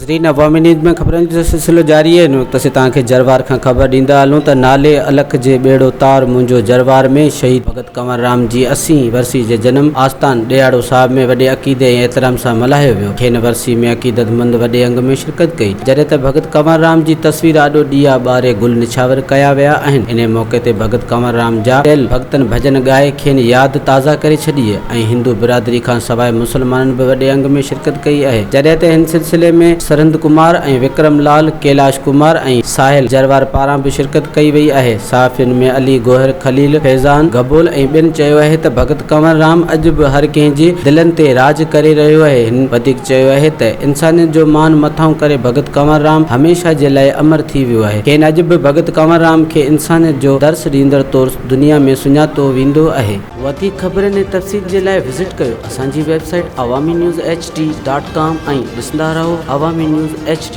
नाज़रीन अवामी न्यूज़ में ख़बरनि जो सिलसिलो जारी है। इन वक़्त असीं तव्हांखे जरवार खां ख़बर ॾींदा हलूं त नाले अलख जे बेड़ो तार मुंहिंजो जरवार में शहीद भगत कंवर राम जी 80 वरसी जे जनम आस्थान ॾियाड़ो साहिब में वॾे अक़ीदे ऐं एहतराम सां मल्हायो वियो। खेन वरसी में अक़ीदतमंद वॾे अंग में शिरकत कई, जॾहिं त भगत कंवर राम जी तस्वीर आॾो ॾीया ॿारे गुल निछावर कया विया आहिनि। इन मौक़े ते भगत कंवर राम जा टियल भक्तनि भॼन ॻाए खेनि यादि ताज़ा करे छॾी ऐं हिंदू बिरादरी खां सवाइ मुसलमाननि बि वॾे अंग में शिरकत कई आहे। जॾहिं त हिन सिलसिले में सरहिंद कुमार ऐं विक्रम लाल, कैलाश कुमार ऐं साहिल जरवार पारां बि शिरकत कई वई आहे। साफ़ियुनि में अली गोहर, खलील, फैज़ान, गबोल ऐं ॿियनि चयो आहे त भगत कंवर राम अॼु बि हर कंहिं जे दिलनि ते राज करे रहियो आहे। हिन वधीक चयो आहे त इंसानियत जो मान मथां करे भगत कंवर राम हमेशह जे लाइ अमर थी वियो आहे। खेनि अॼु बि भगत कंवर राम खे इंसानियत जो दर्स ॾींदड़ तौरु दुनिया में सुञातो वेंदो आहे। वधीक ख़बरनि ऐं तफ़सील जे लाइ विज़िट कयो असांजी वेबसाइट awamiNewsHD.com ऐं ॾिसंदा रहो अवामी न्यूज़ HD।